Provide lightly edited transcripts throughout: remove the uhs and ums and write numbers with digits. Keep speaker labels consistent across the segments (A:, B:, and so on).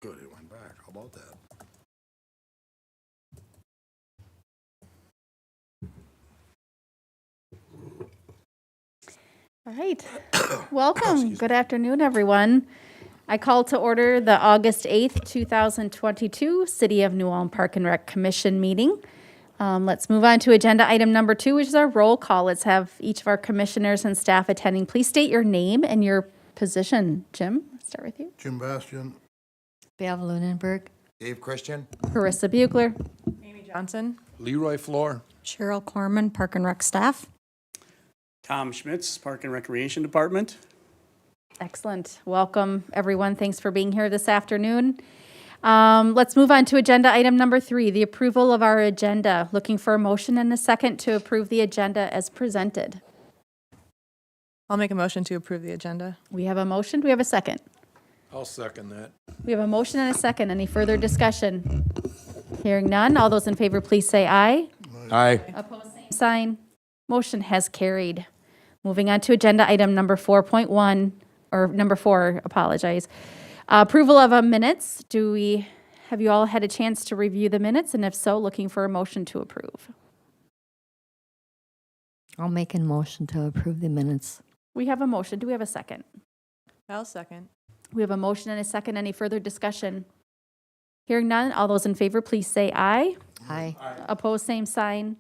A: Good, it went back. How about that?
B: All right. Welcome. Good afternoon, everyone. I call to order the August 8th, 2022 City of New Ulm Park and Rec Commission meeting. Let's move on to agenda item number 2, which is our roll call. Let's have each of our commissioners and staff attending. Please state your name and your position. Jim, let's start with you.
A: Jim Bastian.
C: Val Lunenberg.
D: Dave Christian.
B: Carissa Bugler.
C: Amy Johnson.
E: Leroy Floor.
C: Cheryl Corman, Park and Rec staff.
F: Tom Schmitz, Park and Recreation Department.
B: Excellent. Welcome, everyone. Thanks for being here this afternoon. Let's move on to agenda item number 3, the approval of our agenda. Looking for a motion and a second to approve the agenda as presented.
G: I'll make a motion to approve the agenda.
B: We have a motion. Do we have a second?
E: I'll second that.
B: We have a motion and a second. Any further discussion? Hearing none. All those in favor, please say aye.
E: Aye.
B: Opposed, same sign. Motion has carried. Moving on to agenda item number 4.1, or number 4, apologize. Approval of minutes. Have you all had a chance to review the minutes? And if so, looking for a motion to approve.
C: I'll make a motion to approve the minutes.
B: We have a motion. Do we have a second?
G: I'll second.
B: We have a motion and a second. Any further discussion? Hearing none. All those in favor, please say aye.
C: Aye.
B: Opposed, same sign.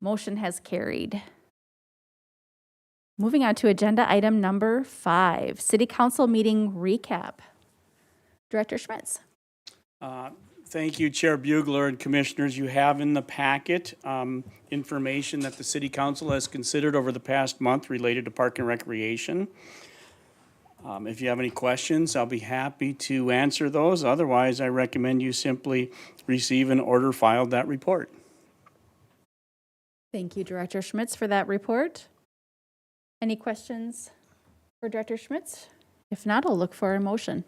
B: Motion has carried. Moving on to agenda item number 5, City Council meeting recap. Director Schmitz.
F: Thank you, Chair Bugler and Commissioners. You have in the packet information that the City Council has considered over the past month related to Park and Recreation. If you have any questions, I'll be happy to answer those. Otherwise, I recommend you simply receive and order filed that report.
B: Thank you, Director Schmitz, for that report. Any questions for Director Schmitz? If not, I'll look for a motion.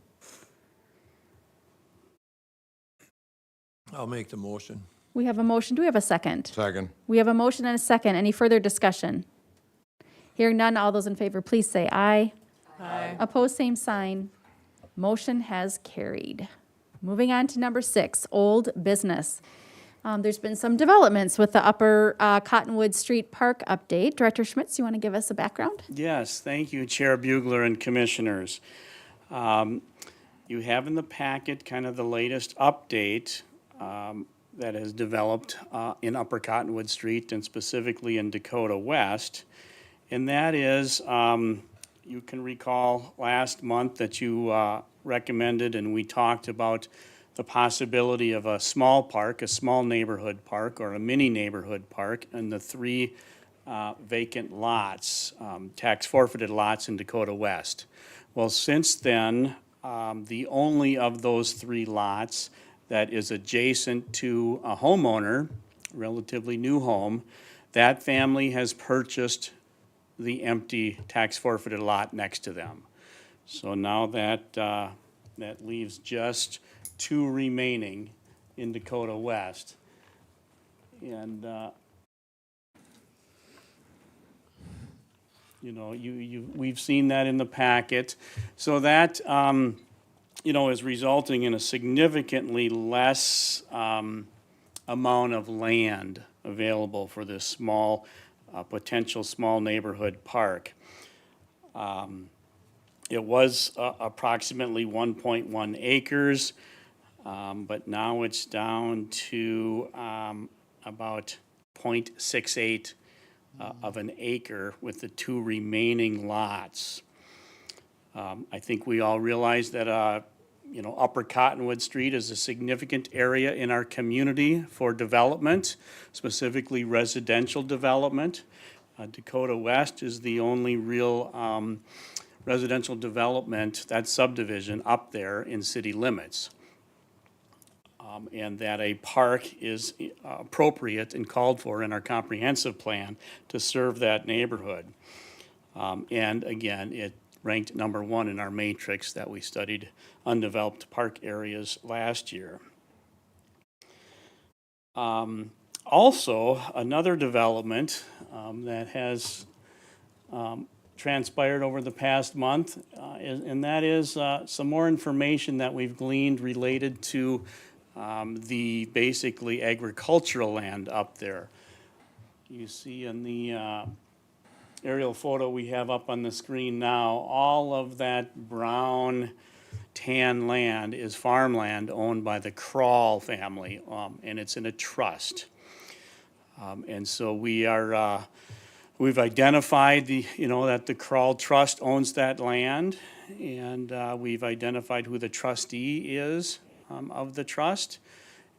E: I'll make the motion.
B: We have a motion. Do we have a second?
A: Second.
B: We have a motion and a second. Any further discussion? Hearing none, all those in favor, please say aye.
G: Aye.
B: Opposed, same sign. Motion has carried. Moving on to number 6, old business. There's been some developments with the upper Cottonwood Street Park update. Director Schmitz, you want to give us a background?
F: Yes, thank you, Chair Bugler and Commissioners. You have in the packet kind of the latest update that has developed in Upper Cottonwood Street and specifically in Dakota West. And that is, you can recall last month that you recommended and we talked about the possibility of a small park, a small neighborhood park, or a mini neighborhood park, and the 3 vacant lots, tax forfeited lots in Dakota West. Well, since then, the only of those 3 lots that is adjacent to a homeowner, relatively new home, that family has purchased the empty tax forfeited lot next to them. So now that that leaves just 2 remaining in Dakota West. And, we've seen that in the packet. So that, is resulting in a significantly less amount of land available for this small, potential small neighborhood park. It was approximately 1.1 acres. But now it's down to about 0.68 of an acre with the 2 remaining lots. I think we all realize that, Upper Cottonwood Street is a significant area in our community for development, specifically residential development. Dakota West is the only real residential development, that subdivision up there in city limits. And that a park is appropriate and called for in our comprehensive plan to serve that neighborhood. And again, it ranked number 1 in our matrix that we studied undeveloped park areas last year. Also, another development that has transpired over the past month, and that is some more information that we've gleaned related to the basically agricultural land up there. You see in the aerial photo we have up on the screen now, all of that brown tan land is farmland owned by the Kroll family, and it's in a trust. And so we are, we've identified that the Kroll Trust owns that land, and we've identified who the trustee is of the trust,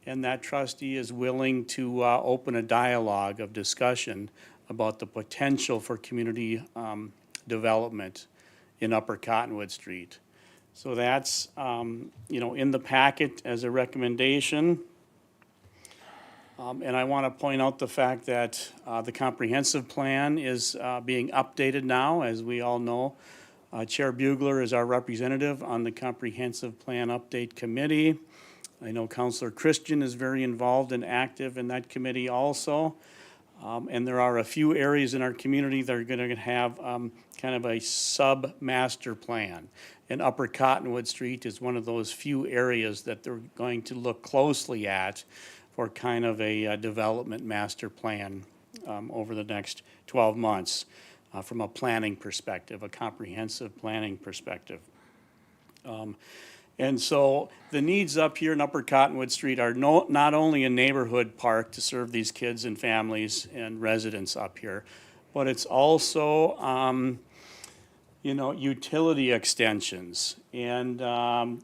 F: and that trustee is willing to open a dialogue of discussion about the potential for community development in Upper Cottonwood Street. So that's, in the packet as a recommendation. And I want to point out the fact that the comprehensive plan is being updated now, as we all know. Chair Bugler is our representative on the Comprehensive Plan Update Committee. I know Councilor Christian is very involved and active in that committee also. And there are a few areas in our community that are going to have kind of a sub-master plan. And Upper Cottonwood Street is one of those few areas that they're going to look closely at for kind of a development master plan over the next 12 months from a planning perspective, a comprehensive planning perspective. And so the needs up here in Upper Cottonwood Street are not only a neighborhood park to serve these kids and families and residents up here, but it's also, utility extensions and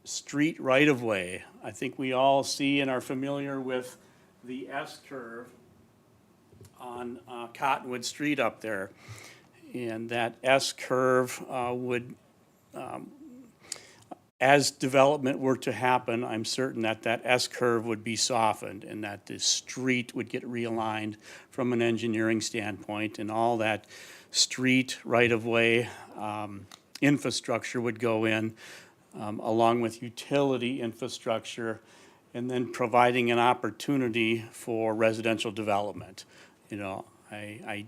F: street right-of-way. I think we all see and are familiar with the S-curve on Cottonwood Street up there. And that S-curve would, as development were to happen, I'm certain that that S-curve would be softened and that the street would get realigned from an engineering standpoint, and all that street right-of-way infrastructure would go in, along with utility infrastructure, and then providing an opportunity for residential development. I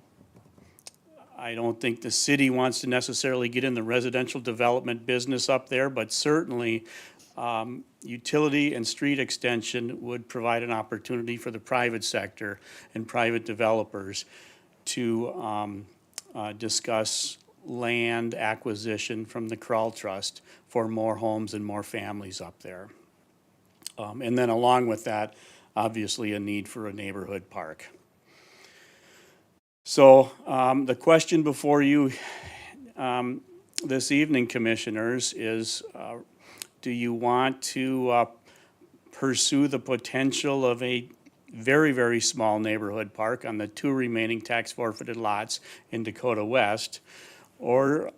F: don't think the city wants to necessarily get in the residential development business up there, but certainly utility and street extension would provide an opportunity for the private sector and private developers to discuss land acquisition from the Kroll Trust for more homes and more families up there. And then along with that, obviously a need for a neighborhood park. So the question before you this evening, commissioners, is do you want to pursue the potential of a very, very small neighborhood park on the 2 remaining tax forfeited lots in Dakota West? Or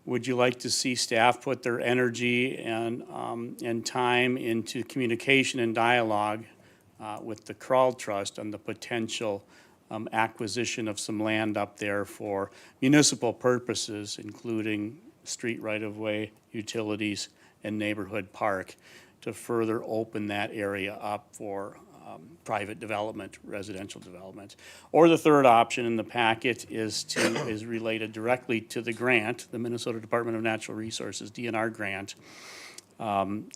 F: would you like to see staff put their energy and time into communication and dialogue with the Kroll Trust on the potential acquisition of some land up there for municipal purposes, including street right-of-way, utilities, and neighborhood park, to further open that area up for private development, residential development? Or the third option in the packet is related directly to the grant, the Minnesota Department of Natural Resources DNR grant.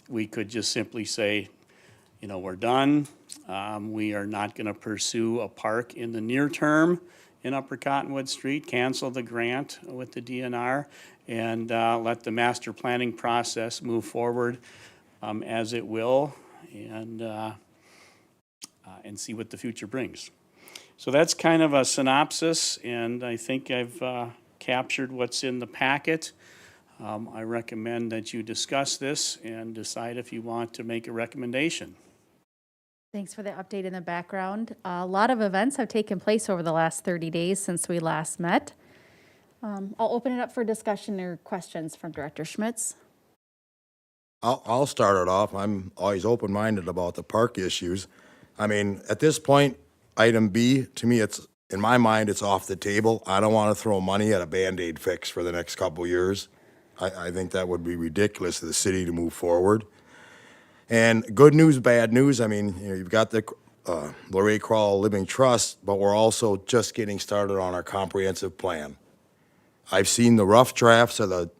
F: We could just simply say, we're done. We are not going to pursue a park in the near term in Upper Cottonwood Street, cancel the grant with the DNR, and let the master planning process move forward as it will, and see what the future brings. So that's kind of a synopsis, and I think I've captured what's in the packet. I recommend that you discuss this and decide if you want to make a recommendation.
B: Thanks for the update in the background. A lot of events have taken place over the last 30 days since we last met. I'll open it up for discussion or questions from Director Schmitz.
A: I'll start it off. I'm always open-minded about the park issues. I mean, at this point, item B, to me, in my mind, it's off the table. I don't want to throw money at a Band-Aid fix for the next couple years. I think that would be ridiculous of the city to move forward. And good news, bad news, I mean, you've got the Luray Crawl Living Trust, but we're also just getting started on our comprehensive plan. I've seen the rough drafts of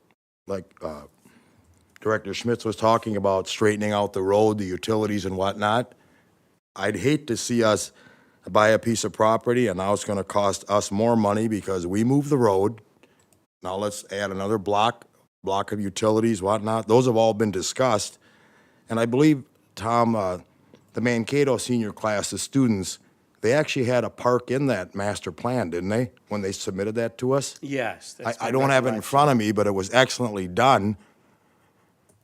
A: Director Schmitz was talking about straightening out the road, the utilities and whatnot. I'd hate to see us buy a piece of property and now it's gonna cost us more money because we moved the road. Now let's add another block of utilities, whatnot. Those have all been discussed. And I believe, Tom, the Mankato senior class, the students, they actually had a park in that master plan, didn't they, when they submitted that to us?
F: Yes. that's
A: I
F: my
A: don't have it in
F: recollection.
A: front of me, but it was excellently done.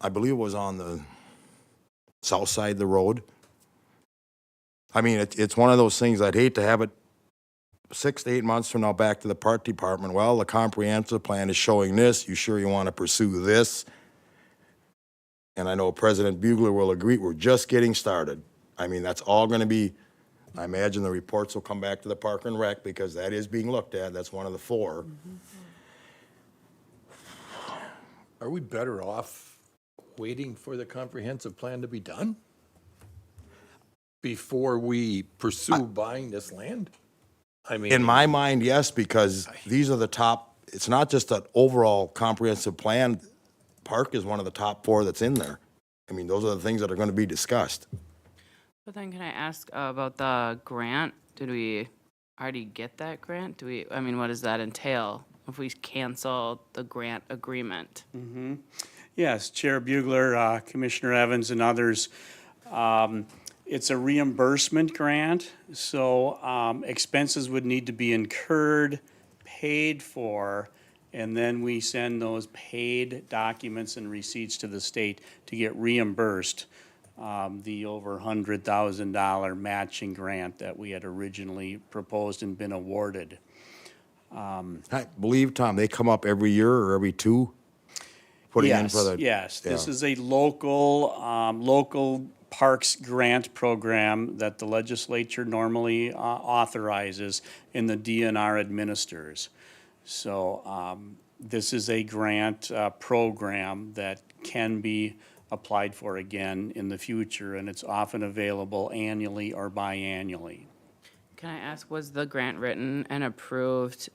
A: I believe it was on the south side of the road. I mean, it's one of those things, I'd hate to have it 6 to 8 months from now back to the park department. Well, the comprehensive plan is showing this. You sure you want to pursue this? And I know President Bugler will agree, we're just getting started. I mean, that's all going to be, I imagine the reports will come back to the Park and Rec because that is being looked at. That's one of the 4.
E: Are we better off waiting for the comprehensive plan to be done before we pursue buying this land? I mean,
A: In my mind, yes, because these are the top, it's not just an overall comprehensive plan. Park is one of the top 4 that's in there. I mean, those are the things that are going to be discussed.
D: But then can I ask about the grant? Did we already get that grant? I mean, what does that entail if we cancel the grant agreement?
F: Yes, Chair Bugler, Commissioner Evans, and others. It's a reimbursement grant, so expenses would need to be incurred, paid for, and then we send those paid documents and receipts to the state to get reimbursed the over $100,000 matching grant that we had originally proposed and been awarded.
A: I believe, Tom, they come up every year or every 2? Putting in for the.
F: Yes, this
A: Yeah.
F: is a local parks grant program that the legislature normally authorizes and the DNR administers. So this is a grant program that can be applied for again in the future, and it's often available annually or biannually.
D: Can I ask, was the grant written and approved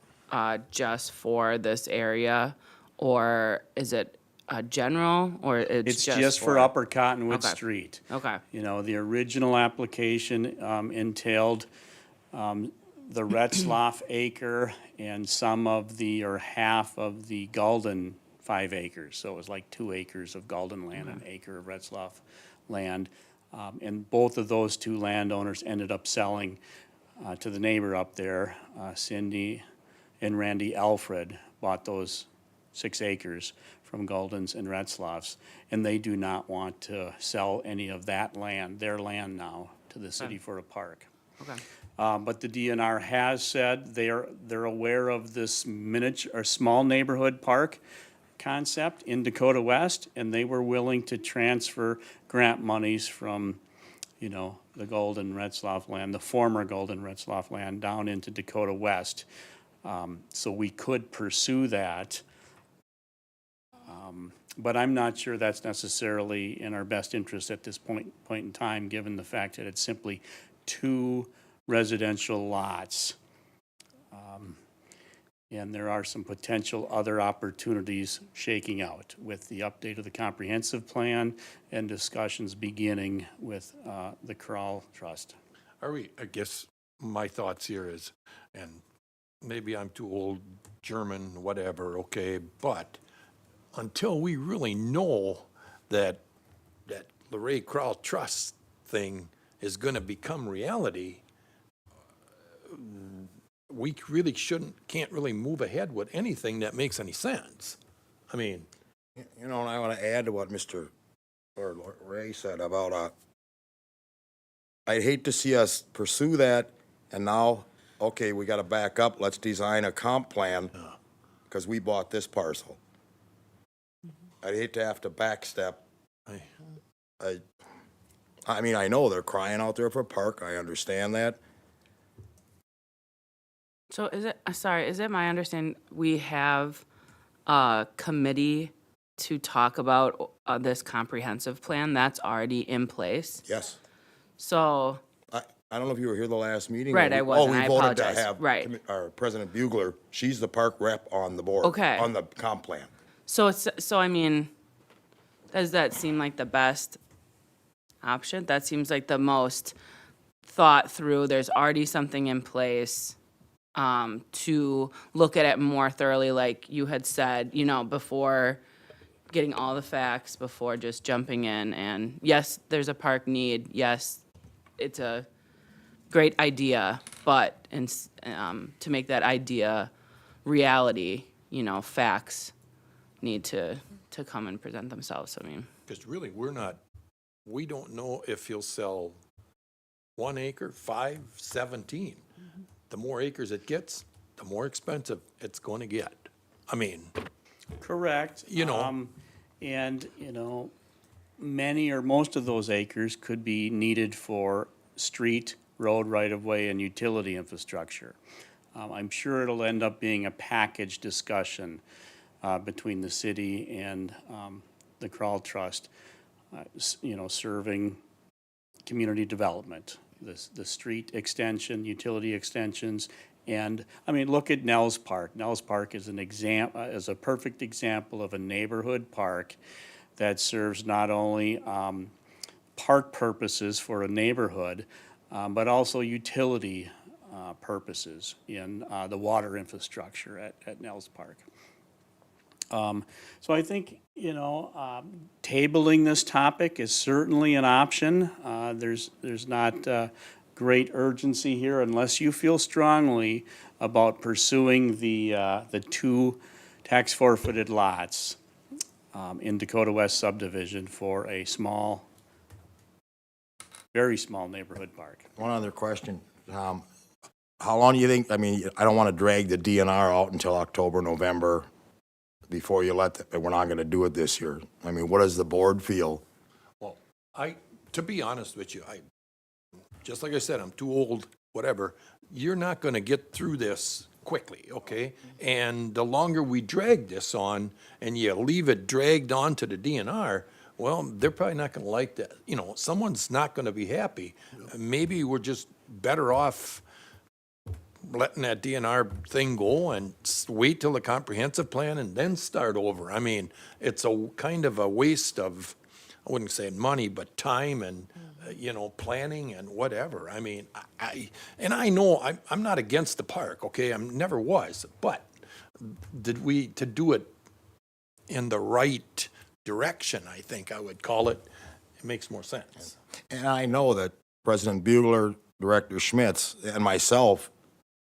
D: just for this area? Or is it general, or
F: It's just for Upper Cottonwood
D: Okay.
F: Street.
D: Okay.
F: You know, the original application entailed the Retzloff acre and some of the, or half of the Galden 5 acres. So it was like 2 acres of Galden land, an acre of Retzloff land. And both of those 2 landowners ended up selling to the neighbor up there. Cindy and Randy Alfred bought those 6 acres from Galdens and Retzloffs, and they do not want to sell any of that land, their land now, to the city for a park.
D: Okay.
F: But the DNR has said they're aware of this miniature or small neighborhood park concept in Dakota West, and they were willing to transfer grant monies from, you know, the Golden Retzloff land, the former Golden Retzloff land, down into Dakota West. So we could pursue that. But I'm not sure that's necessarily in our best interest at this point in time, given the fact that it's simply 2 residential lots. And there are some potential other opportunities shaking out with the update of the comprehensive plan and discussions beginning with the Crawl Trust.
E: I guess my thoughts here is, and maybe I'm too old, German, whatever, okay, but until we really know that Luray Crawl Trust thing is going to become reality, we really can't really move ahead with anything that makes any sense. I mean,
A: You know, and I want to add to what Mr. or Ray said about, I'd hate to see us pursue that and now, okay, we got to back up, let's design a comp plan because we bought this parcel. I'd hate to have to backstep. I mean, I know they're crying out there for a park, I understand that.
D: So is it my understanding we have a committee to talk about this comprehensive plan that's already in place?
A: Yes.
D: So
A: I don't know if you were here the last meeting.
D: Right, I wasn't. I
A: Oh, we voted to
D: apologize.
A: have
D: Right.
A: Our President Bugler, she's the park rep on the board.
D: Okay.
A: On the comp plan.
D: So I mean, does that seem like the best option? That seems like the most thought through. There's already something in place to look at it more thoroughly, like you had said, you know, before getting all the facts, before just jumping in. And yes, there's a park need. Yes, it's a great idea, but to make that idea reality, you know, facts need to come and present themselves. I mean,
E: Because really, we don't know if he'll sell 1 acre, 5, 17. The more acres it gets, the more expensive it's going to get. I mean,
F: Correct.
E: You know.
F: And, you know, many or most of those acres could be needed for street, road right-of-way, and utility infrastructure. I'm sure it'll end up being a package discussion between the city and the Crawl Trust, you know, serving community development, the street extension, utility extensions, and, I mean, look at Nels Park. Nels Park is is a perfect example of a neighborhood park that serves not only park purposes for a neighborhood, but also utility purposes in the water infrastructure at Nels Park. So I think, you know, tabling this topic is certainly an option. There's not great urgency here unless you feel strongly about pursuing the 2 tax forfeited lots in Dakota West subdivision for a small, very small neighborhood park.
A: One other question, Tom. How long do you think, I mean, I don't want to drag the DNR out until October, November before you we're not going to do it this year. I mean, what does the board feel?
E: well, to be honest with you, just like I said, I'm too old, whatever. You're not going to get through this quickly, okay? And the longer we drag this on and you leave it dragged on to the DNR, well, they're probably not going to like that. You know, someone's not going to be happy. Maybe we're just better off letting that DNR thing go and wait till the comprehensive plan and then start over. I mean, it's a kind of a waste of, I wouldn't say money, but time and, you know, planning and whatever. I mean, I know I'm not against the park, okay? I never was, but to do it in the right direction, I think I would call it, it makes more sense.
A: And I know that President Bugler, Director Schmitz, and myself,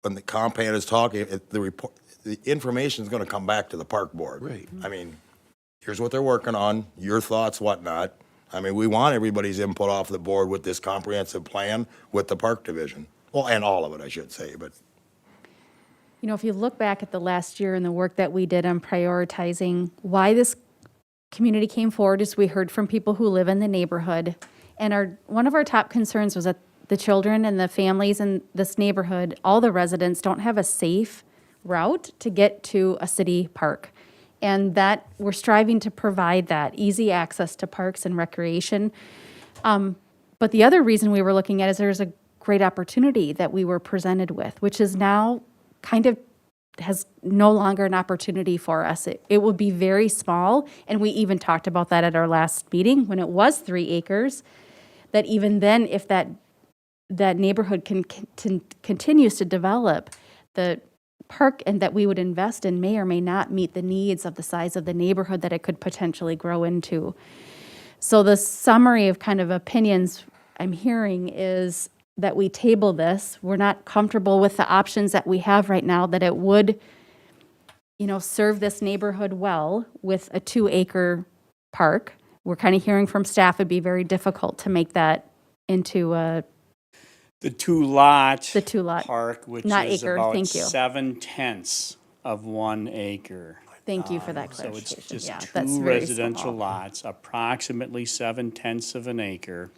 A: when the comp plan is talking, the information is going to come back to the park board.
E: Right.
A: I mean, here's what they're working on, your thoughts, whatnot. I mean, we want everybody's input off the board with this comprehensive plan with the park division. Well, and all of it, I should say, but.
B: You know, if you look back at the last year and the work that we did on prioritizing why this community came forward is we heard from people who live in the neighborhood. And one of our top concerns was that the children and the families in this neighborhood, all the residents don't have a safe route to get to a city park. And that we're striving to provide that easy access to parks and recreation. But the other reason we were looking at is there's a great opportunity that we were presented with, which is now kind of has no longer an opportunity for us. It will be very small, and we even talked about that at our last meeting when it was 3 acres, that even then, if that neighborhood continues to develop, the park and that we would invest in may or may not meet the needs of the size of the neighborhood that it could potentially grow into. So the summary of kind of opinions I'm hearing is that we table this. We're not comfortable with the options that we have right now, that it would, you know, serve this neighborhood well with a 2-acre park. We're kind of hearing from staff it'd be very difficult to make that into a
F: The 2-lot.
B: The 2-lot.
F: Park, which
B: Not
F: is
B: acre,
F: about
B: thank you.
F: 7/10 of 1 acre.
B: Thank you for that
F: So it's
B: clarification.
F: just
B: Yeah,
F: 2
B: that's very
F: residential
B: small.
F: lots, approximately 7/10 of an acre.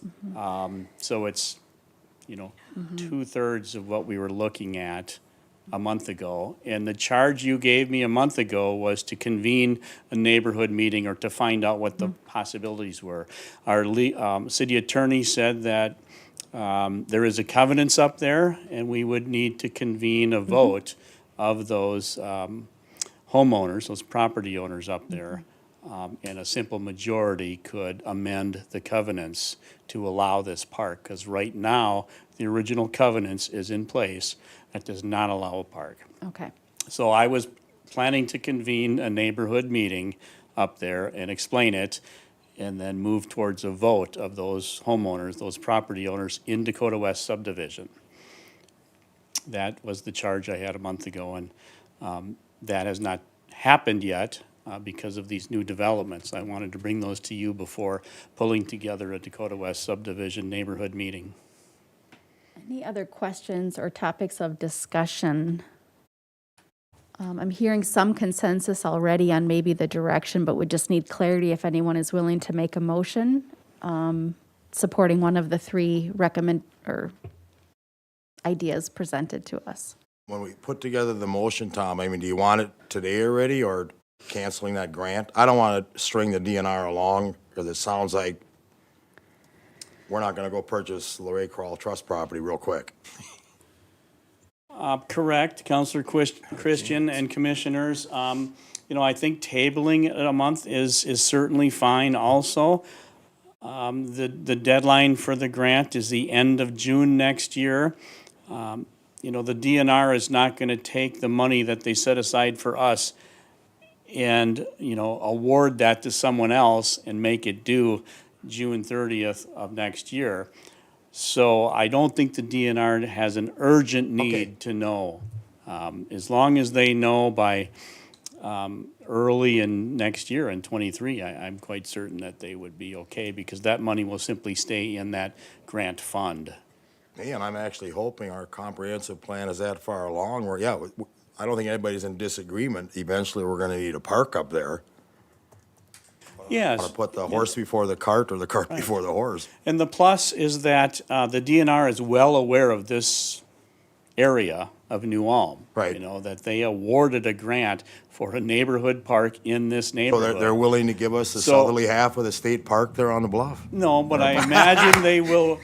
B: Mm-hmm.
F: So it's, you know, 2/3 of what we were looking at a month ago. And the charge you gave me a month ago was to convene a neighborhood meeting or to find out what the possibilities were. Our city attorney said that there is a covenants up there, and we would need to convene a vote of those homeowners, those property owners up there. And a simple majority could amend the covenants to allow this park. Because right now, the original covenants is in place that does not allow a park.
B: Okay.
F: So I was planning to convene a neighborhood meeting up there and explain it, and then move towards a vote of those homeowners, those property owners in Dakota West subdivision. That was the charge I had a month ago, and that has not happened yet because of these new developments. I wanted to bring those to you before pulling together a Dakota West subdivision neighborhood meeting.
B: Any other questions or topics of discussion? I'm hearing some consensus already on maybe the direction, but we just need clarity if anyone is willing to make a motion supporting one of the three ideas presented to us.
A: When we put together the motion, Tom, I mean, do you want it today already or canceling that grant? I don't want to string the DNR along because it sounds like we're not going to go purchase Luray Crawl Trust property real quick.
F: Correct, Counselor Christian and Commissioners. I think tabling it a month is certainly fine also. The deadline for the grant is the end of June next year. The DNR is not going to take the money that they set aside for us and, award that to someone else and make it due June 30th of next year. So I don't think the DNR has an urgent need to know. As long as they know by early in next year, in '23, I'm quite certain that they would be okay because that money will simply stay in that grant fund.
A: Me, and I'm actually hoping our comprehensive plan is that far along where, I don't think anybody's in disagreement. Eventually, we're going to need a park up there.
F: Yes.
A: Want to put the horse before the cart or the cart before the horse.
F: And the plus is that the DNR is well aware of this area of New Ulm.
A: Right.
F: That they awarded a grant for a neighborhood park in this
A: So
F: neighborhood.
A: they're willing to give us the
F: So-
A: southerly half of the state park there on the bluff?
F: No, but I imagine they will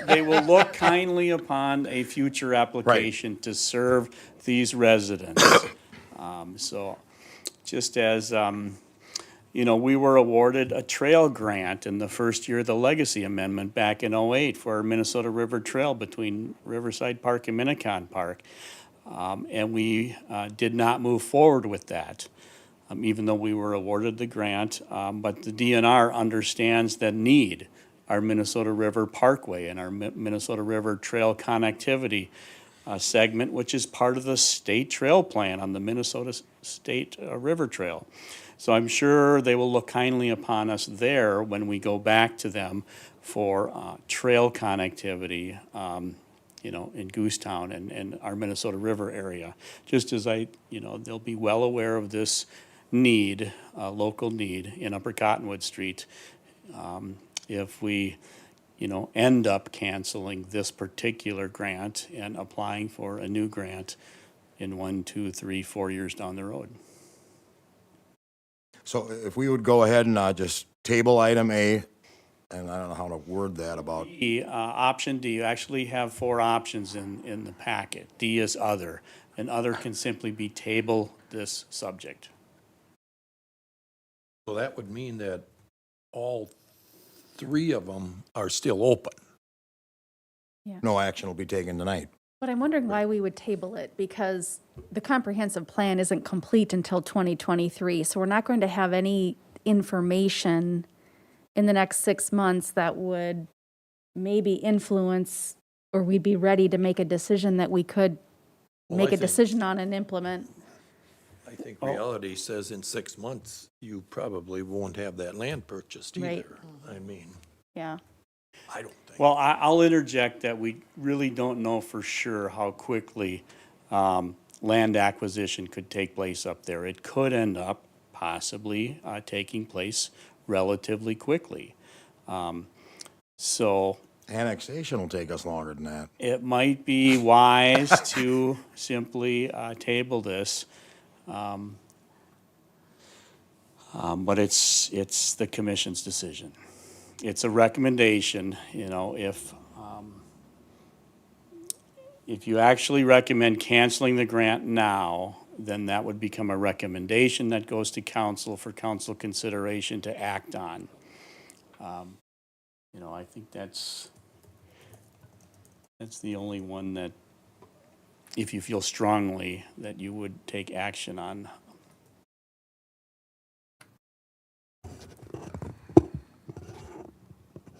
F: look kindly upon a future application to serve these residents. So just as, we were awarded a trail grant in the first year of the Legacy Amendment back in '08 for Minnesota River Trail between Riverside Park and Minnicon Park. And we did not move forward with that, even though we were awarded the grant. But the DNR understands the need, our Minnesota River Parkway and our Minnesota River Trail connectivity segment, which is part of the state trail plan on the Minnesota State River Trail. So I'm sure they will look kindly upon us there when we go back to them for trail connectivity, in Goosetown and our Minnesota River area. Just as they'll be well aware of this need, local need in Upper Cottonwood Street. If we, end up canceling this particular grant and applying for a new grant in 1, 2, 3, 4 years down the road.
A: So if we would go ahead and just table item A, and I don't know how to word that about,
F: Option D, you actually have 4 options in the packet. D is other, and other can simply be table this subject.
E: So that would mean that all 3 of them are still open.
A: no action will be taken tonight.
B: But I'm wondering why we would table it, because the comprehensive plan isn't complete until 2023. So we're not going to have any information in the next 6 months that would maybe influence, or we'd be ready to make a decision that we could
E: Well,
B: make
E: I
B: a
E: think-
B: decision on and implement.
E: I think reality says in 6 months, you probably won't have that land purchased
B: Right.
E: either. I mean,
B: Yeah.
E: I don't think.
F: Well, I'll interject that we really don't know for sure how quickly land acquisition could take place up there. It could end up possibly taking place relatively quickly. So
A: Annexation will take us longer than that.
F: it might be wise to simply table this. But it's the commission's decision. It's a recommendation, you know, if you actually recommend canceling the grant now, then that would become a recommendation that goes to council for council consideration to act on. You know, I think that's the only one that, if you feel strongly that you would take action on.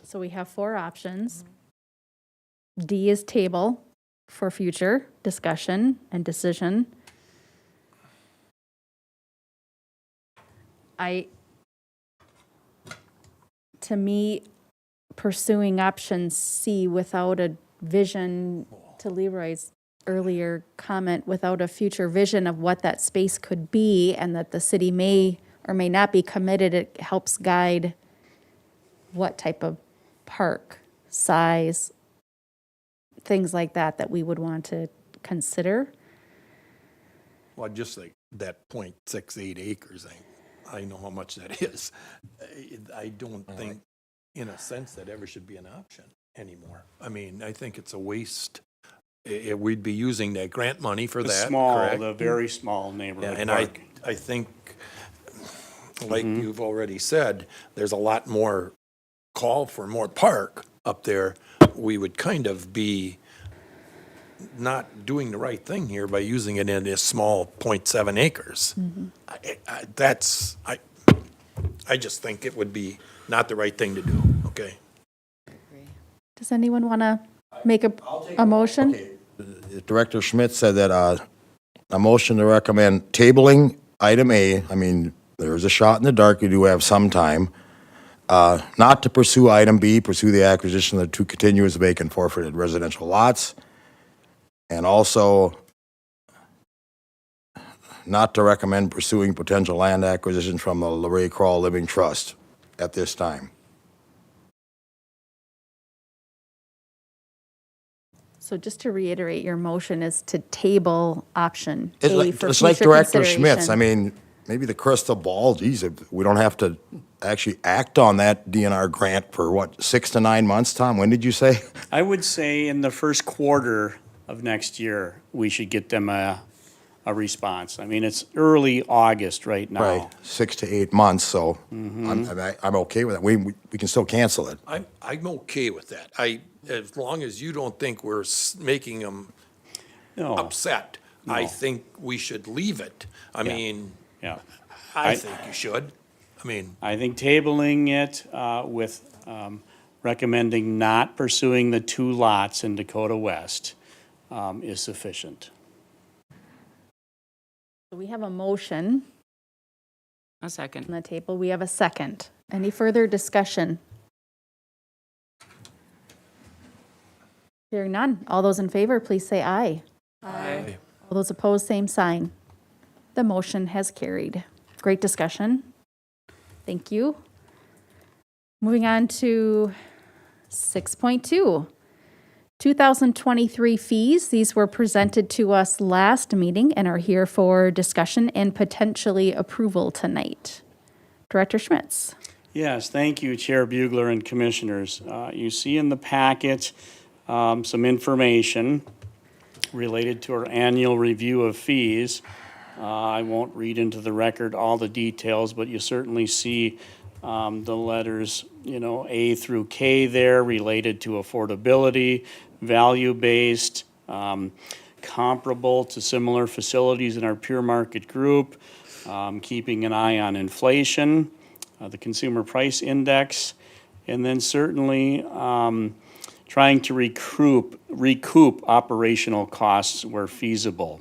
B: So we have 4 options. D is table for future discussion and decision. To me, pursuing option C without a vision, to Leroy's earlier comment, without a future vision of what that space could be and that the city may or may not be committed, it helps guide what type of park, size, things like that we would want to consider.
E: Well, just like that 0.68 acres, I know how much that is. I don't think, in a sense, that ever should be an option anymore. I mean, I think it's a waste. We'd be using that grant money for
F: The
E: that,
F: small,
E: correct?
F: the very small neighborhood
E: And
F: park.
E: I think, like you've already said, there's a lot more call for more park up there. We would kind of be not doing the right thing here by using it in this small 0.7 acres. I just think it would be not the right thing to do, okay?
B: Does anyone want to make a motion?
A: Director Schmidt said that a motion to recommend tabling item A, I mean, there's a shot in the dark, you do have some time. Not to pursue item B, pursue the acquisition of the 2 continuous vacant forfeited residential lots. And also not to recommend pursuing potential land acquisition from the LeRae Crawl Living Trust at this time.
B: So just to reiterate, your motion is to table option
A: It's
B: A
A: like,
B: for
A: it's like
B: future
A: Director Schmitz, I
B: consideration.
A: mean, maybe the crystal ball, geez, if we don't have to actually act on that DNR grant for what, 6 to 9 months, Tom? When did you say?
F: I would say in the first quarter of next year, we should get them a response. I mean, it's early August right now.
A: Right, 6 to 8 months, so I'm okay with that. We can still cancel it.
E: I'm okay with that. As long as you don't think we're making them
F: No,
E: upset, I
F: No.
E: think we should leave it. I mean,
F: yeah.
E: I think you should. I mean,
F: I think tabling it with recommending not pursuing the 2 lots in Dakota West is sufficient.
B: So we have a motion
D: A second.
B: on the table. We have a second. Any further discussion? Hearing none. All those in favor, please say aye.
D: Aye.
B: All those opposed, same sign. The motion has carried. Great discussion. Thank you. Moving on to 6.2. 2023 fees. These were presented to us last meeting and are here for discussion and potentially approval tonight. Director Schmitz.
F: Yes, thank you, Chair Bugler and Commissioners. You see in the packet some information related to our annual review of fees. I won't read into the record all the details, but you certainly see the letters, A through K there related to affordability, value-based, comparable to similar facilities in our peer market group, keeping an eye on inflation, the consumer price index, and then certainly trying to recoup operational costs where feasible.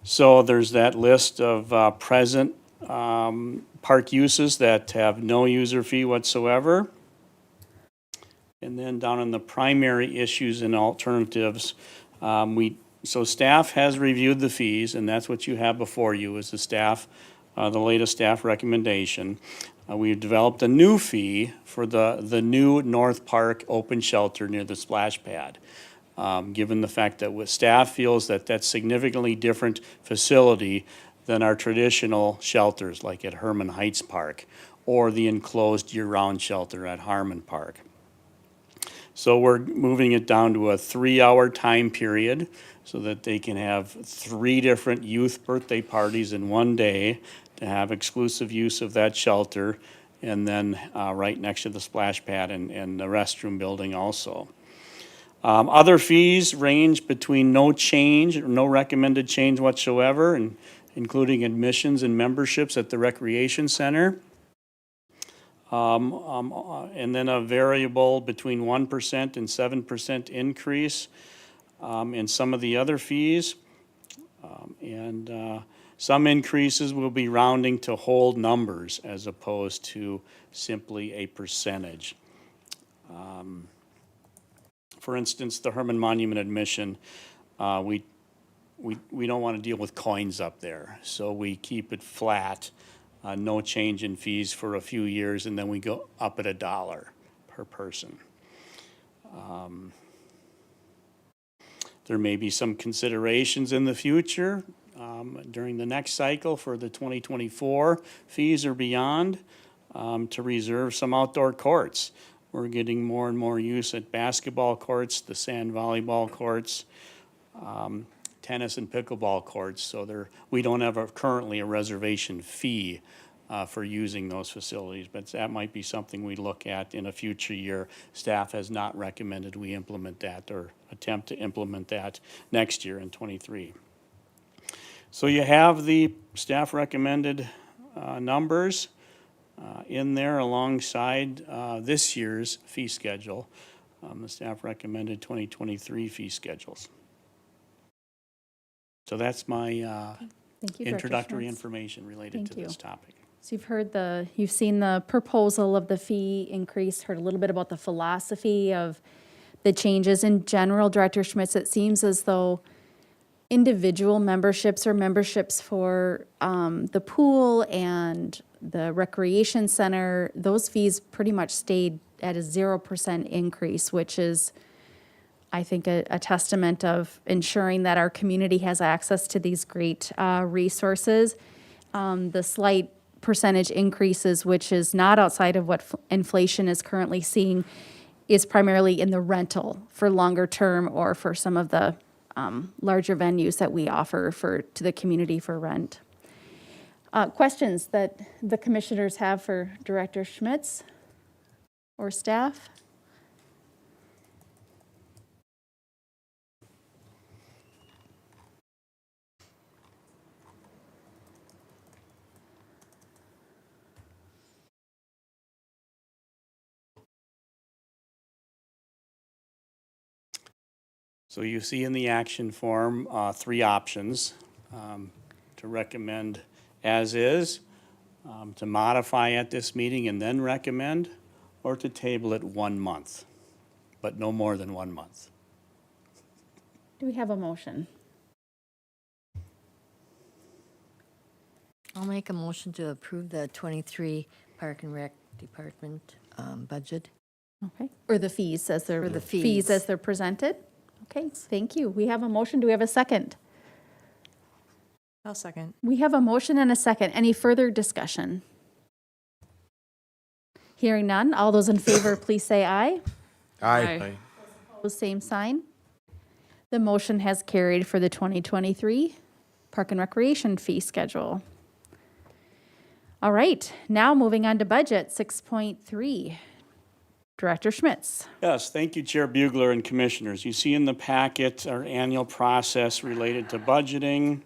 F: So there's that list of present park uses that have no user fee whatsoever. And then down in the primary issues and alternatives, so staff has reviewed the fees, and that's what you have before you is the latest staff recommendation. We've developed a new fee for the new North Park open shelter near the splash pad. Given the fact that staff feels that that's significantly different facility than our traditional shelters like at Herman Heights Park or the enclosed year-round shelter at Harmon Park. So we're moving it down to a 3-hour time period so that they can have 3 different youth birthday parties in one day to have exclusive use of that shelter, and then right next to the splash pad and the restroom building also. Other fees range between no change, or no recommended change whatsoever, and including admissions and memberships at the recreation center. And then a variable between 1% and 7% increase in some of the other fees. Some increases will be rounding to whole numbers as opposed to simply a percentage. For instance, the Herman Monument admission, we don't want to deal with coins up there, so we keep it flat, no change in fees for a few years, and then we go up at $1 per person. There may be some considerations in the future during the next cycle for the 2024 fees or beyond to reserve some outdoor courts. We're getting more and more use at basketball courts, the sand volleyball courts, tennis and pickleball courts. So we don't have currently a reservation fee for using those facilities, but that might be something we look at in a future year. Staff has not recommended we implement that or attempt to implement that next year in '23. So you have the staff recommended numbers in there alongside this year's fee schedule, the staff recommended 2023 fee schedules. So that's my
B: Thank you, Director
F: introductory
B: Schmitz.
F: information related to
B: Thank
F: this
B: you.
F: topic.
B: So you've seen the proposal of the fee increase, heard a little bit about the philosophy of the changes in general. Director Schmitz, it seems as though individual memberships or memberships for the pool and the recreation center, those fees pretty much stayed at a 0% increase, which is, I think, a testament of ensuring that our community has access to these great resources. The slight percentage increases, which is not outside of what inflation is currently seeing, is primarily in the rental for longer term or for some of the larger venues that we offer to the community for rent. Questions that the commissioners have for Director Schmitz or staff?
F: So you see in the action form 3 options to recommend as is, to modify at this meeting and then recommend, or to table it 1 month, but no more than 1 month.
B: Do we have a motion?
C: I'll make a motion to approve the 23 Park and Rec Department budget.
B: Okay, or the fees as they're,
C: Or the
B: fees
C: fees.
B: as they're presented? Okay, thank you. We have a motion. Do we have a second?
G: I'll second.
B: We have a motion and a second. Any further discussion? Hearing none. All those in favor, please say aye.
A: Aye.
B: Opposed, same sign. The motion has carried for the 2023 Park and Recreation fee schedule. All right, now moving on to budget 6.3. Director Schmitz.
F: Yes, thank you, Chair Bugler and Commissioners. You see in the packet our annual process related to budgeting.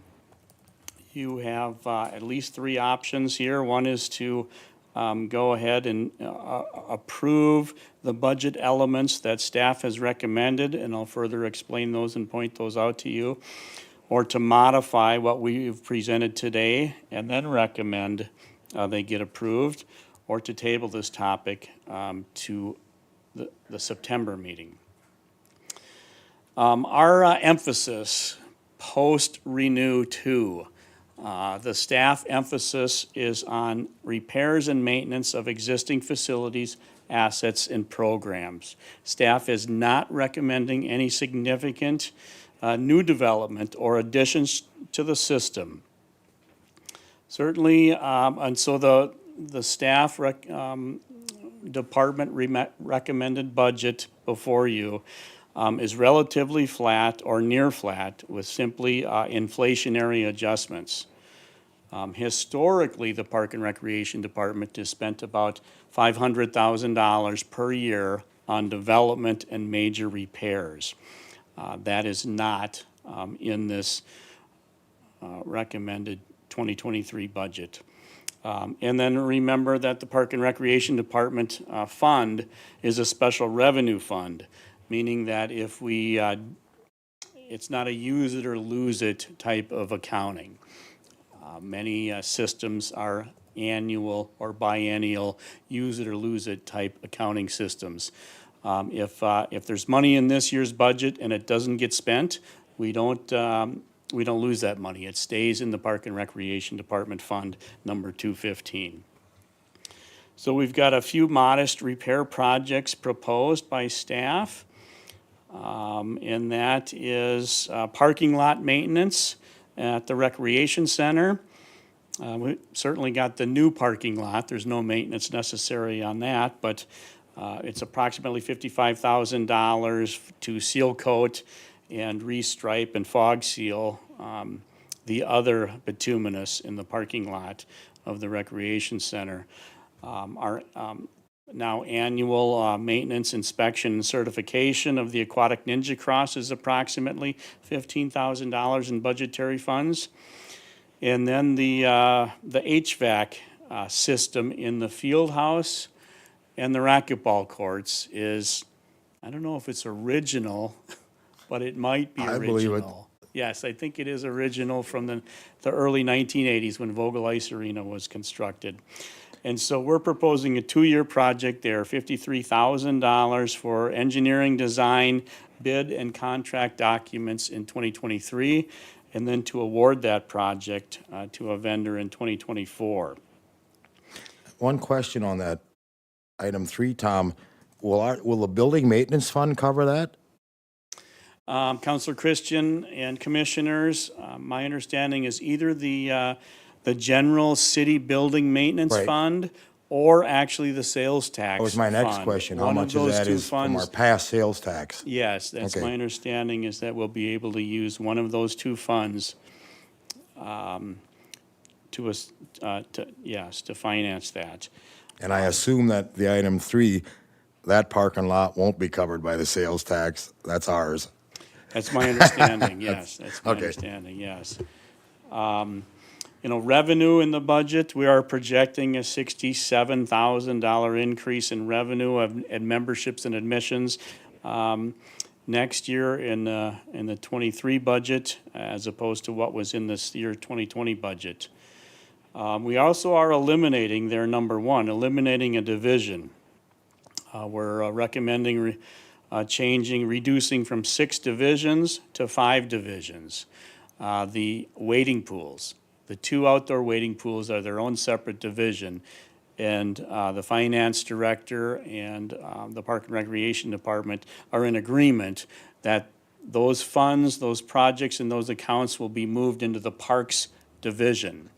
F: You have at least 3 options here. One is to go ahead and approve the budget elements that staff has recommended, and I'll further explain those and point those out to you, or to modify what we've presented today and then recommend they get approved, or to table this topic to the September meeting. Our emphasis post-Renew 2 The staff emphasis is on repairs and maintenance of existing facilities, assets, and programs. Staff is not recommending any significant new development or additions to the system. Certainly, and so the staff department recommended budget before you is relatively flat or near flat with simply inflationary adjustments. Historically, the Park and Recreation Department has spent about $500,000 per year on development and major repairs. That is not in this recommended 2023 budget. And then remember that the Park and Recreation Department fund is a special revenue fund, meaning that if we, it's not a use it or lose it type of accounting. Many systems are annual or biennial, use it or lose it type accounting systems. If there's money in this year's budget and it doesn't get spent, we don't lose that money. It stays in the Park and Recreation Department Fund number 215. So we've got a few modest repair projects proposed by staff. And that is parking lot maintenance at the Recreation Center. We certainly got the new parking lot. There's no maintenance necessary on that, but it's approximately $55,000 to seal coat and restripe and fog seal the other bituminous in the parking lot of the Recreation Center. Our now annual maintenance, inspection, and certification of the Aquatic Ninja Cross is approximately $15,000 in budgetary funds. And then the HVAC system in the field house and the racquetball courts is, I don't know if it's original, but it might be
A: I
F: original.
A: believe it.
F: Yes, I think it is original from the early 1980s when Vogel Ice Arena was constructed. And so we're proposing a 2-year project there, $53,000 for engineering, design, bid, and contract documents in 2023, and then to award that project to a vendor in 2024.
A: One question on that, item 3, Tom. Will the building maintenance fund cover that?
F: Councilor Christian and commissioners, my understanding is either the general city building maintenance
A: Right.
F: fund or actually the sales tax
A: That was my next
F: fund.
A: question. How
F: One
A: much
F: of
A: of
F: those
A: that
F: two
A: is from our
F: funds-
A: past sales tax?
F: Yes, that's
A: Okay.
F: my understanding is that we'll be able to use one of those two funds to finance that.
A: And I assume that the item 3, that parking lot won't be covered by the sales tax. That's ours.
F: That's my understanding, yes, that's my
A: okay.
F: understanding, yes. Revenue in the budget, we are projecting a $67,000 increase in revenue and memberships and admissions next year in the 23 budget as opposed to what was in this year 2020 budget. We also are eliminating their number 1, eliminating a division. We're recommending reducing from 6 divisions to 5 divisions. The wading pools, the 2 outdoor wading pools are their own separate division. And the finance director and the Park and Recreation Department are in agreement that those funds, those projects, and those accounts will be moved into the Parks division.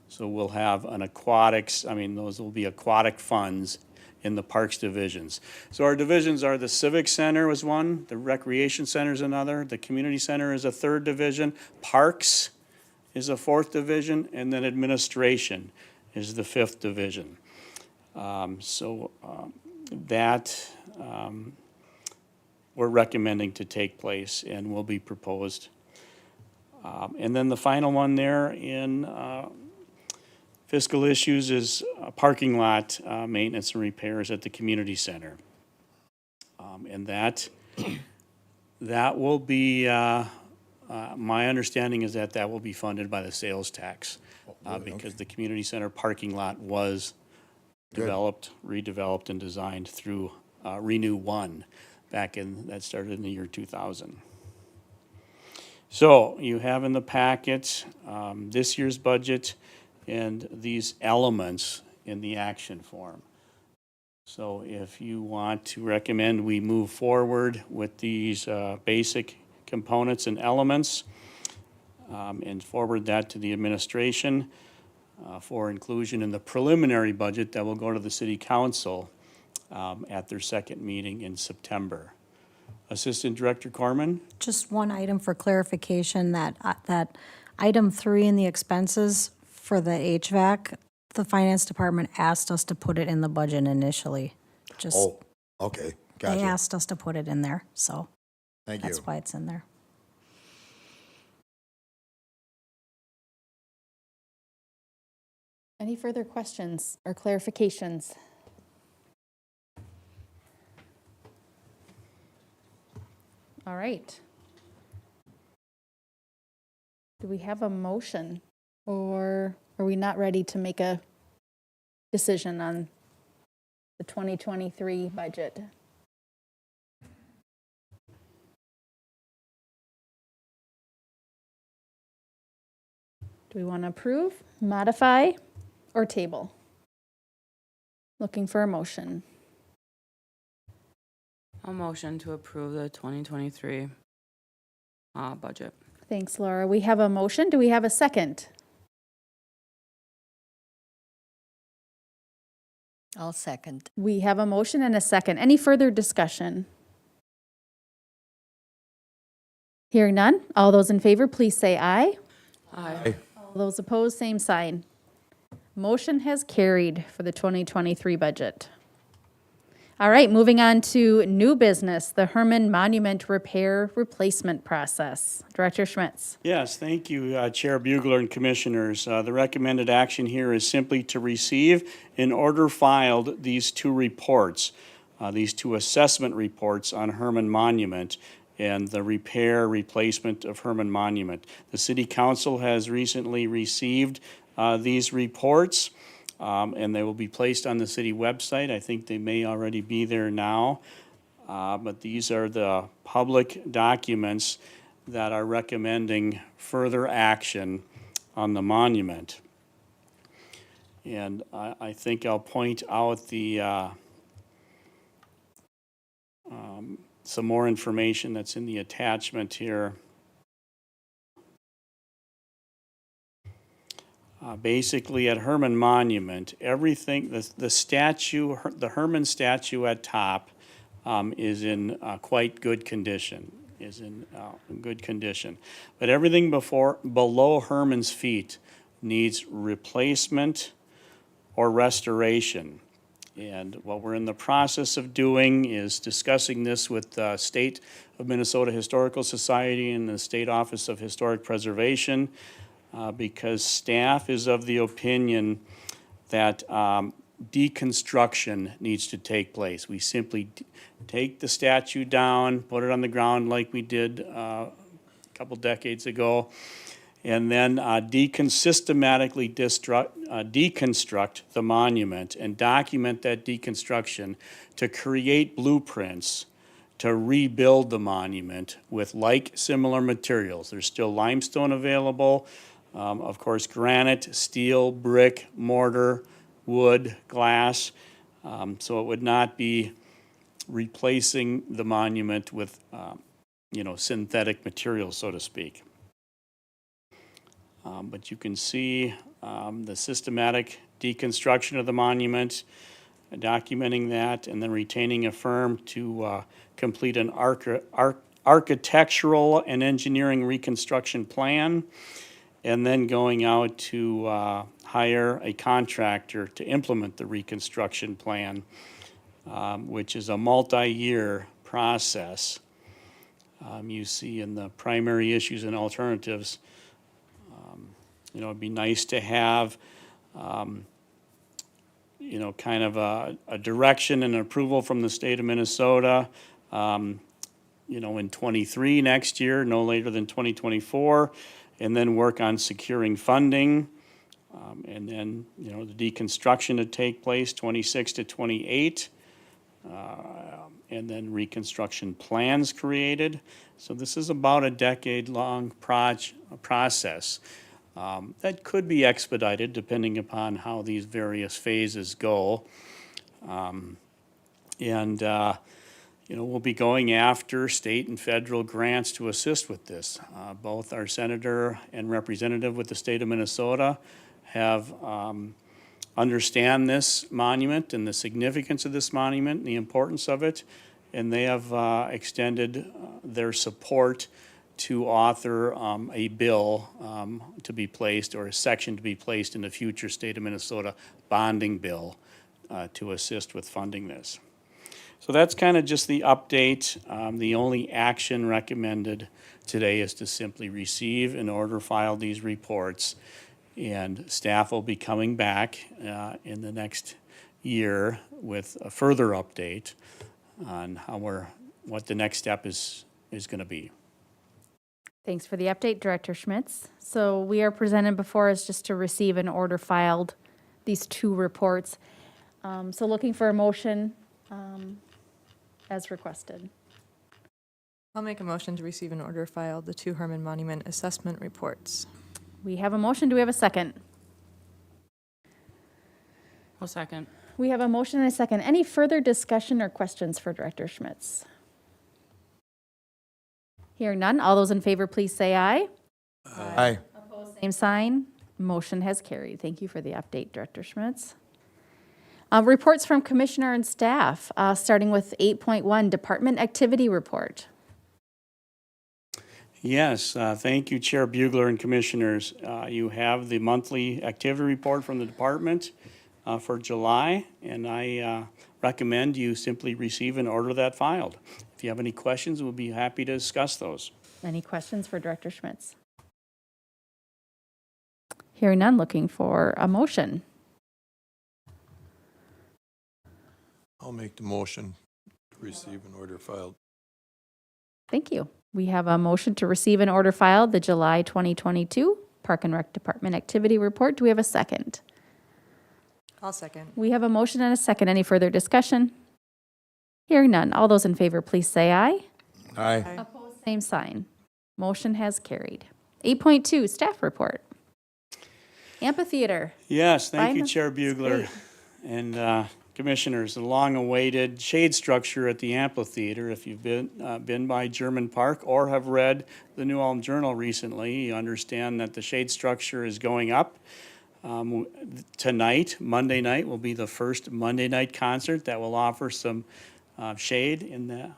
F: So we'll have those will be aquatic funds in the Parks divisions. So our divisions are the Civic Center is one, the Recreation Center is another, the Community Center is a 3rd division, Parks is a 4th division, and then Administration is the 5th division. That we're recommending to take place and will be proposed. And then the final one there in fiscal issues is parking lot maintenance and repairs at the community center. And that will be, my understanding is that will be funded by the sales tax because the community center parking lot was developed, redeveloped, and designed through Renew One that started in the year 2000. So you have in the packet this year's budget and these elements in the action form. So if you want to recommend we move forward with these basic components and elements and forward that to the administration for inclusion in the preliminary budget that will go to the city council at their second meeting in September. Assistant Director Corman?
H: Just one item for clarification, that item 3 in the expenses for the HVAC, the finance department asked us to put it in the budget initially. Just,
A: Oh, okay,
H: they
A: gotcha.
H: asked us to put it in there, so
A: Thank you.
H: that's why it's in there.
B: Any further questions or clarifications? All right. Do we have a motion, or are we not ready to make a decision on the 2023 budget? Do we want to approve, modify, or table? Looking for a motion.
D: I'll motion to approve the 2023 budget.
B: Thanks, Laura. We have a motion. Do we have a second?
C: I'll second.
B: We have a motion and a second. Any further discussion? Hearing none. All those in favor, please say aye.
D: Aye.
B: All those opposed, same sign. Motion has carried for the 2023 budget. All right, moving on to new business, the Herman Monument Repair Replacement Process. Director Schmitz.
F: Yes, thank you, Chair Bugler and Commissioners. The recommended action here is simply to receive and order filed these two reports, these two assessment reports on Herman Monument and the repair replacement of Herman Monument. The City Council has recently received these reports. And they will be placed on the city website. I think they may already be there now. But these are the public documents that are recommending further action on the monument. And I think I'll point out the some more information that's in the attachment here. Basically, at Herman Monument, everything, the statue, the Herman statue at top is in quite good condition, good condition. But everything below Herman's feet needs replacement or restoration. And what we're in the process of doing is discussing this with the State of Minnesota Historical Society and the State Office of Historic Preservation. Because staff is of the opinion that deconstruction needs to take place. We simply take the statue down, put it on the ground like we did a couple decades ago, and then systematically deconstruct the monument and document that deconstruction to create blueprints to rebuild the monument with similar materials. There's still limestone available. Of course, granite, steel, brick, mortar, wood, glass. So it would not be replacing the monument with, synthetic materials, so to speak. But you can see the systematic deconstruction of the monument, documenting that, and then retaining a firm to complete an architectural and engineering reconstruction plan, and then going out to hire a contractor to implement the reconstruction plan, which is a multi-year process. You see in the primary issues and alternatives, it'd be nice to have, kind of a direction and approval from the state of Minnesota, in 23 next year, no later than 2024. And then work on securing funding, and then, the deconstruction to take place 26 to 28, and then reconstruction plans created. So this is about a decade-long process that could be expedited depending upon how these various phases go. We'll be going after state and federal grants to assist with this. Both our senator and representative with the state of Minnesota have understand this monument and the significance of this monument and the importance of it, and they have extended their support to author a bill to be placed, or a section to be placed in the future state of Minnesota bonding bill to assist with funding this. So that's kind of just the update. The only action recommended today is to simply receive and order file these reports, and staff will be coming back in the next year with a further update on what the next step is going to be.
B: Thanks for the update, Director Schmitz. So we are presented before us just to receive and order filed these two reports. So looking for a motion as requested.
G: I'll make a motion to receive and order file the 2 Herman Monument assessment reports.
B: We have a motion. Do we have a second?
D: I'll second.
B: We have a motion and a second. Any further discussion or questions for Director Schmitz? Hearing none. All those in favor, please say aye.
A: Aye.
B: Same sign. Motion has carried. Thank you for the update, Director Schmitz. Reports from Commissioner and staff, starting with 8.1, Department Activity Report.
F: Yes, thank you, Chair Bugler and Commissioners. You have the monthly activity report from the department for July, and I recommend you simply receive and order that filed. If you have any questions, we'll be happy to discuss those.
B: Any questions for Director Schmitz? Hearing none, looking for a motion.
E: I'll make the motion to receive and order filed.
B: Thank you. We have a motion to receive and order filed the July 2022 Park and Rec Department Activity Report. Do we have a second?
G: I'll second.
B: We have a motion and a second. Any further discussion? Hearing none. All those in favor, please say aye.
A: Aye.
B: Opposed, same sign. Motion has carried. 8.2, Staff Report. Amphitheater.
F: Yes, thank you,
B: Bye,
F: Chair
B: Ms.
F: Bugler
B: Great.
F: and Commissioners. The long-awaited shade structure at the amphitheater. If you've been by German Park or have read the New Ulm Journal recently, you understand that the shade structure is going up. Tonight, Monday night, will be the first Monday night concert that will offer some shade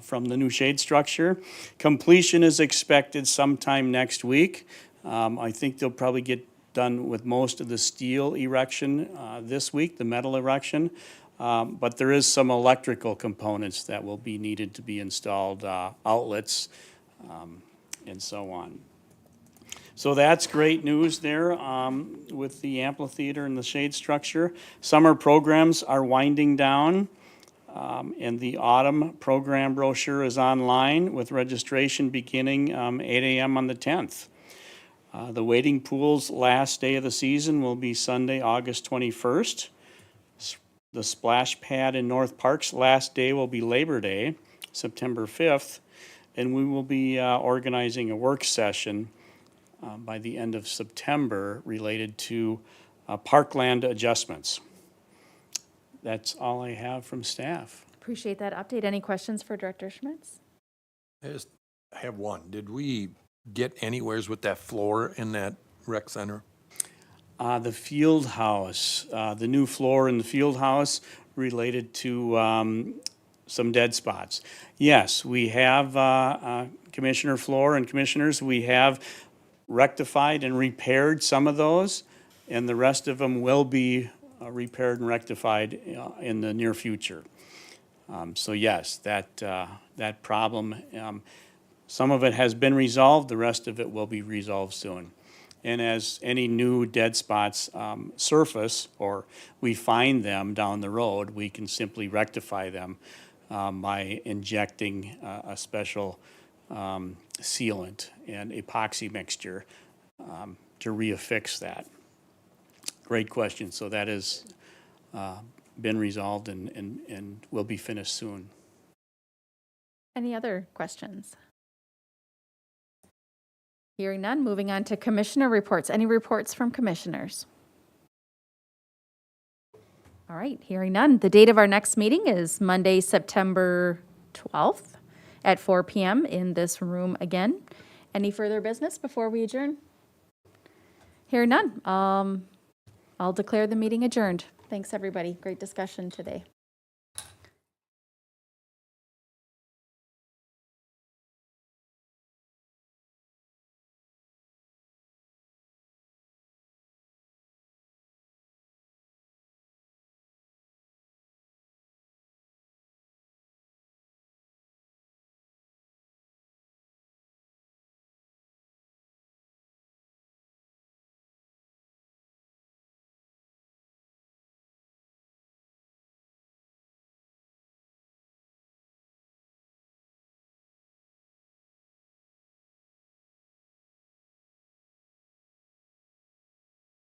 F: from the new shade structure. Completion is expected sometime next week. I think they'll probably get done with most of the steel erection this week, the metal erection. But there is some electrical components that will be needed to be installed, outlets, and so on. So that's great news there with the amphitheater and the shade structure. Summer programs are winding down, and the autumn program brochure is online with registration beginning 8 a.m. on the 10th. The wading pool's last day of the season will be Sunday, August 21st. The splash pad in North Park's last day will be Labor Day, September 5th, and we will be organizing a work session by the end of September related to parkland adjustments. That's all I have from staff.
B: Appreciate that update. Any questions for Director Schmitz?
E: I just have one. Did we get anywheres with that floor in that rec center?
F: The field house, the new floor in the field house related to some dead spots. Yes, we have, Commissioner Floor and Commissioners, we have rectified and repaired some of those, and the rest of them will be repaired and rectified in the near future. So yes, that problem, some of it has been resolved, the rest of it will be resolved soon. And as any new dead spots surface, or we find them down the road, we can simply rectify them by injecting a special sealant and epoxy mixture to reaffix that. Great question. So that has been resolved and will be finished soon.
B: Any other questions? Hearing none, moving on to commissioner reports. Any reports from commissioners? All right, hearing none. The date of our next meeting is Monday, September 12th at 4 PM in this room again. Any further business before we adjourn? Hearing none, I'll declare the meeting adjourned. Thanks, everybody. Great discussion today.